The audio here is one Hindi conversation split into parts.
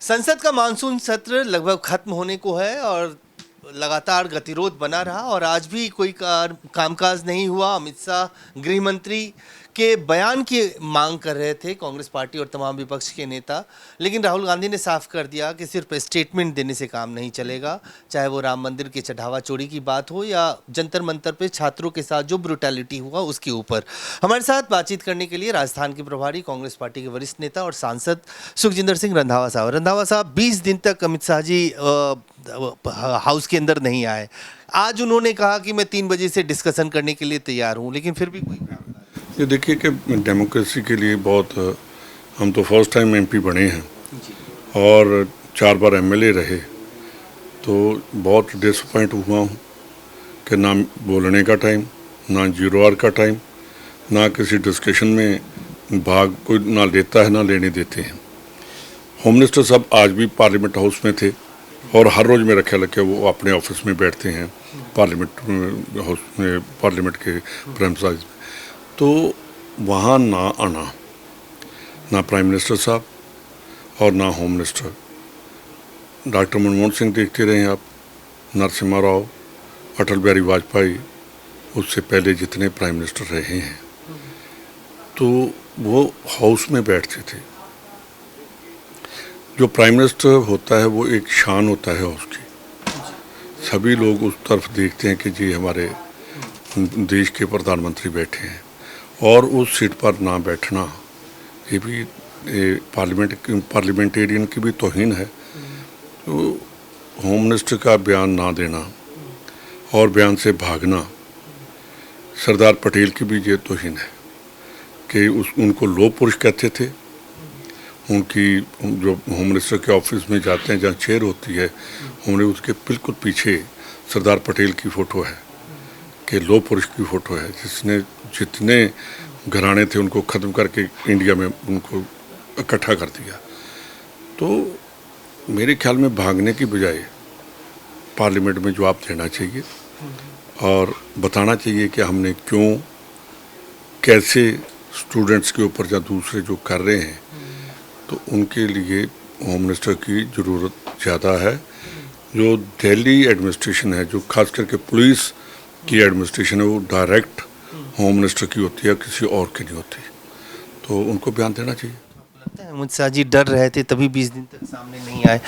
संसद का मानसून सत्र लगभग खत्म होने को है और लगातार गतिरोध बना रहा और आज भी कोई कामकाज नहीं हुआ। अमित शाह गृह मंत्री के बयान की मांग कर रहे थे कांग्रेस पार्टी और तमाम विपक्ष के नेता, लेकिन राहुल गांधी ने साफ कर दिया कि सिर्फ स्टेटमेंट देने से काम नहीं चलेगा। चाहे वो राम मंदिर के चढ़ावा चोरी की बात हो या जंतर मंतर पे छात्रों के साथ जो ब्रुटैलिटी हुआ उसके ऊपर। हमारे साथ बातचीत करने के लिए राजस्थान के प्रभारी कांग्रेस पार्टी के वरिष्ठ नेता और सांसद सुखजिंदर सिंह रंधावा साहब। रंधावा साहब, 20 दिन तक अमित शाह जी हाउस के अंदर नहीं आए। आज उन्होंने कहा कि मैं 3 बजे से डिस्कशन करने के लिए तैयार हूं, लेकिन फिर भी कोई ये देखिए कि डेमोक्रेसी के लिए बहुत हम तो फर्स्ट टाइम एमपी बने हैं और 4 बार एमएलए रहे, तो बहुत डिसअपॉइंट हुआ हूँ कि ना बोलने का टाइम, ना 0 आवर का टाइम, ना किसी डिस्कशन में भाग कोई ना लेता है ना लेने देते हैं। होम मिनिस्टर साहब आज भी पार्लियामेंट हाउस में थे और हर रोज़ मेरा ख्याल है कि वो अपने ऑफिस में बैठते हैं पार्लियामेंट हाउस में, पार्लियामेंट के प्रेमिसाइज में। तो वहाँ ना आना, ना प्राइम मिनिस्टर साहब और ना home minister. Doctor Manmohan Singh देखते रहे आप, नरसिम्हा राव, अटल बिहारी वाजपेयी, उससे पहले जितने प्राइम मिनिस्टर रहे हैं, तो वो हाउस में बैठते थे। जो प्राइम मिनिस्टर होता है वो एक शान होता है हाउस की। सभी लोग उस तरफ देखते हैं कि जी हमारे देश के प्रधानमंत्री बैठे हैं, और उस सीट पर ना बैठना ये भी पार्लियामेंटेरियन की भी तौहीन है। तो होम मिनिस्टर का बयान ना देना और बयान से भागना सरदार पटेल की भी ये तौहीन है कि उनको लोह पुरुष कहते थे। उनकी जो होम मिनिस्टर के ऑफिस में जाते हैं, जहाँ चेयर होती है, उन्हें उसके बिल्कुल पीछे सरदार पटेल की फ़ोटो है कि लोह पुरुष की फ़ोटो है, जिसने जितने घराने थे उनको ख़त्म करके इंडिया में उनको इकट्ठा कर दिया। तो मेरे ख्याल में भागने की बजाय पार्लियामेंट में जवाब देना चाहिए और बताना चाहिए कि हमने क्यों, कैसे स्टूडेंट्स के ऊपर या दूसरे जो कर रहे हैं, तो उनके लिए होम मिनिस्टर की ज़रूरत ज़्यादा है। जो दिल्ली एडमिनिस्ट्रेशन है, जो खास करके पुलिस की एडमिनिस्ट्रेशन है, वो डायरेक्ट होम मिनिस्टर की होती है, किसी और की नहीं होती। तो उनको बयान देना चाहिए। लगता है अमित शाह जी डर रहे थे तभी 20 दिन तक सामने नहीं आए।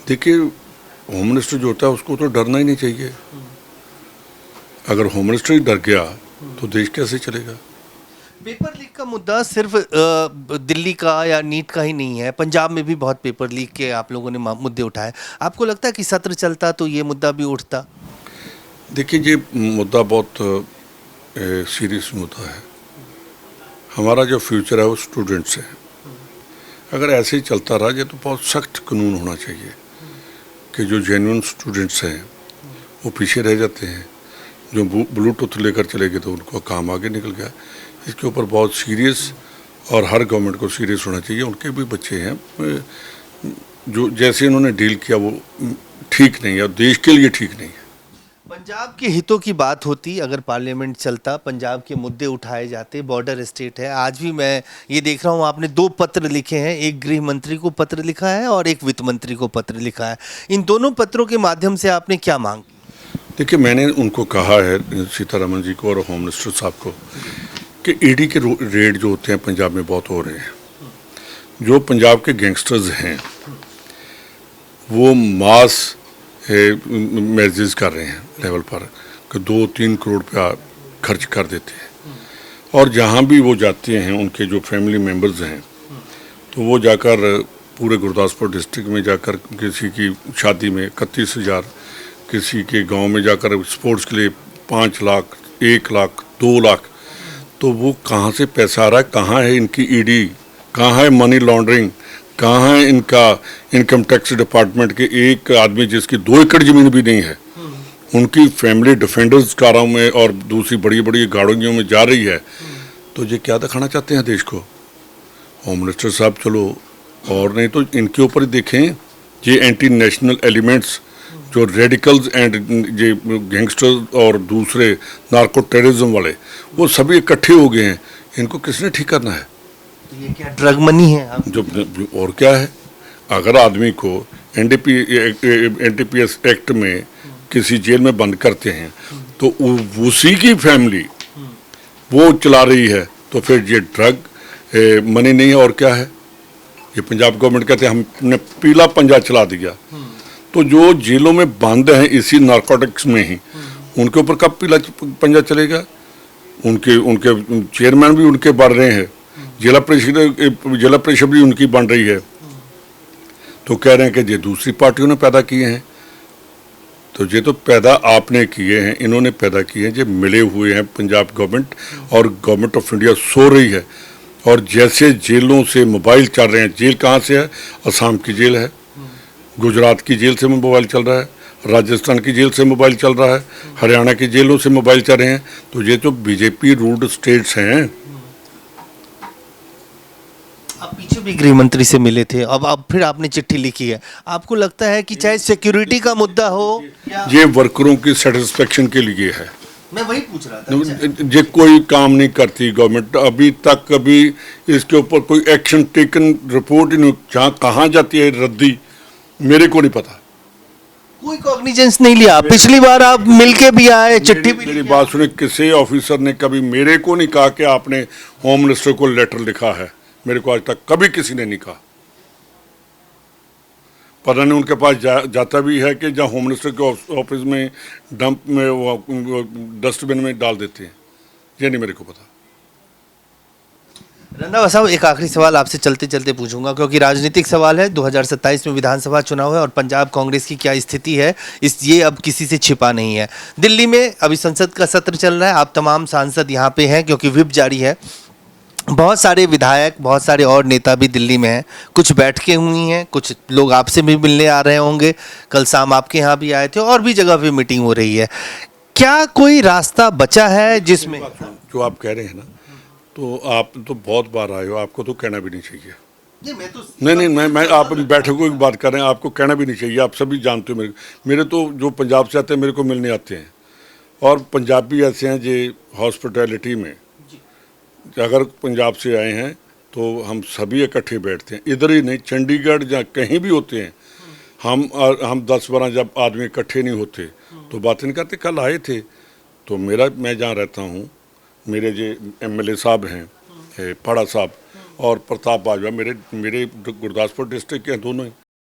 देखिए, होम मिनिस्टर जो होता है उसको तो डरना ही नहीं चाहिए। अगर होम मिनिस्टर ही डर गया तो देश कैसे चलेगा। पेपर लीक का मुद्दा सिर्फ दिल्ली का या नीट का ही नहीं है, पंजाब में भी बहुत पेपर लीक के आप लोगों ने मुद्दे उठाए। आपको लगता है कि सत्र चलता तो ये मुद्दा भी उठता? देखिए, ये मुद्दा बहुत सीरियस मुद्दा है। हमारा जो फ्यूचर है वो स्टूडेंट्स है। अगर ऐसे ही चलता रहा ये तो बहुत सख्त कानून होना चाहिए कि जो जेन्युइन स्टूडेंट्स हैं वो पीछे रह जाते हैं। जो ब्लूटूथ लेकर चले गए तो उनको काम आगे निकल गया। इसके ऊपर बहुत सीरियस, और हर गवर्नमेंट को सीरियस होना चाहिए। उनके भी बच्चे हैं, जो जैसे उन्होंने डील किया वो ठीक नहीं है और देश के लिए ठीक नहीं है। पंजाब के हितों की बात होती, अगर पार्लियामेंट चलता, पंजाब के मुद्दे उठाए जाते, बॉर्डर स्टेट है। आज भी मैं ये देख रहा हूँ आपने 2 पत्र लिखे हैं, एक गृह मंत्री को पत्र लिखा है और एक वित्त मंत्री को पत्र लिखा है। इन दोनों पत्रों के माध्यम से आपने क्या मांग की? देखिए, मैंने उनको कहा है, सीतारमन जी को और होम मिनिस्टर साहब को, कि ईडी के रेड जो होते हैं पंजाब में बहुत हो रहे हैं। जो पंजाब के गैंगस्टर्स हैं वो मास मैरिजेस कर रहे हैं लेवल पर कि 2-3 करोड़ रुपया खर्च कर देते हैं, और जहाँ भी वो जाते हैं उनके जो फैमिली मेम्बर्स हैं तो वो जाकर पूरे गुरदासपुर डिस्ट्रिक्ट में जाकर किसी की शादी में 31,000, किसी के गांव में जाकर स्पोर्ट्स के लिए 5 लाख, 1 लाख, 2 लाख। तो वो कहाँ से पैसा आ रहा है, कहाँ है इनकी ईडी, कहाँ है मनी लॉन्ड्रिंग, कहाँ है इनका इनकम टैक्स डिपार्टमेंट के एक आदमी जिसकी 2 एकड़ ज़मीन भी नहीं है, उनकी फैमिली डिफेंडर्स कारों में और दूसरी बड़ी बड़ी गाड़ियों में जा रही है। तो ये क्या दिखाना चाहते हैं देश को? होम मिनिस्टर साहब चलो, और नहीं तो इनके ऊपर ही देखें। ये एंटी नेशनल एलिमेंट्स, जो रेडिकल्स एंड ये गैंगस्टर्स और दूसरे नार्को टेररिज्म वाले, वो सभी इकट्ठे हो गए हैं। इनको किसने ठीक करना है? ये क्या ड्रग मनी है? जो और क्या है? अगर आदमी को एनडीपीएस एक्ट में किसी जेल में बंद करते हैं तो उसी की फैमिली वो चला रही है, तो फिर ये ड्रग मनी नहीं है और क्या है? ये पंजाब गवर्नमेंट कहते हैं हमने पीला पंजा चला दिया। तो जो जेलों में बंद हैं इसी नारकोटिक्स में ही, उनके ऊपर कब पीला पंजा चलेगा? उनके चेयरमैन भी उनके बढ़ रहे हैं, जिला परिषद भी उनकी बन रही है। तो कह रहे हैं कि ये दूसरी पार्टियों ने पैदा किए हैं। तो ये तो पैदा आपने किए हैं, इन्होंने पैदा किए हैं, ये मिले हुए हैं पंजाब गवर्नमेंट और गवर्नमेंट ऑफ इंडिया सो रही है। और जैसे जेलों से मोबाइल चल रहे हैं, जेल कहाँ से है? असम की जेल है, गुजरात की जेल से मोबाइल चल रहा है, राजस्थान की जेल से मोबाइल चल रहा है, हरियाणा की जेलों से मोबाइल चल रहे हैं। तो ये तो बीजेपी रूल्ड स्टेट्स हैं। आप पीछे भी गृह मंत्री से मिले थे, अब फिर आपने चिट्ठी लिखी है। आपको लगता है कि चाहे सिक्योरिटी का मुद्दा हो या ये वर्करों की सेटिस्फेक्शन के लिए है। मैं वही पूछ रहा था। ये कोई काम नहीं करती गवर्नमेंट अभी तक, कभी इसके ऊपर कोई एक्शन टेकन रिपोर्ट ही नहीं। जहाँ कहाँ जाती है रद्दी मेरे को नहीं पता, कोई कॉग्निजेंस नहीं लिया। पिछली बार आप मिलके भी आए, चिट्ठी भी मेरी लिखी। बात सुने, किसी ऑफिसर ने कभी मेरे को नहीं कहा कि आपने होम मिनिस्टर को लेटर लिखा है। मेरे को आज तक कभी किसी ने नहीं कहा। पता नहीं उनके पास जाता भी है कि जहाँ होम मिनिस्टर के ऑफिस में डंप में वो डस्टबिन में डाल देते हैं, ये नहीं मेरे को पता। रंधावा साहब, एक आखिरी सवाल आपसे चलते चलते पूछूंगा, क्योंकि राजनीतिक सवाल है। 2027 में विधानसभा चुनाव है और पंजाब कांग्रेस की क्या स्थिति है ये अब किसी से छिपा नहीं है। दिल्ली में अभी संसद का सत्र चल रहा है, आप तमाम सांसद यहाँ पे हैं क्योंकि व्हिप जारी है। बहुत सारे विधायक, बहुत सारे और नेता भी दिल्ली में हैं। कुछ बैठकें हुई हैं, कुछ लोग आपसे भी मिलने आ रहे होंगे, कल शाम आपके यहाँ भी आए थे, और भी जगह पे मीटिंग हो रही है। क्या कोई रास्ता बचा है जिसमें जो आप कह रहे हैं ना, तो आप तो बहुत बार आए हो, आपको तो कहना भी नहीं चाहिए। नहीं, आप बैठकों की बात कर रहे हैं, आपको कहना भी नहीं चाहिए। आप सभी जानते हो मेरे तो जो पंजाब से आते हैं मेरे को मिलने आते हैं। और पंजाबी ऐसे हैं जो हॉस्पिटैलिटी में, अगर पंजाब से आए हैं तो हम सभी इकट्ठे बैठते हैं। इधर ही नहीं, चंडीगढ़ जहाँ कहीं भी होते हैं हम 10-12 जब आदमी इकट्ठे नहीं होते तो बात नहीं करते। कल आए थे तो मैं जहाँ रहता हूँ, मेरे जो एमएलए साहब हैं, पाड़ा साहब और प्रताप बाजवा, मेरे गुरदासपुर डिस्ट्रिक्ट के हैं दोनों ही।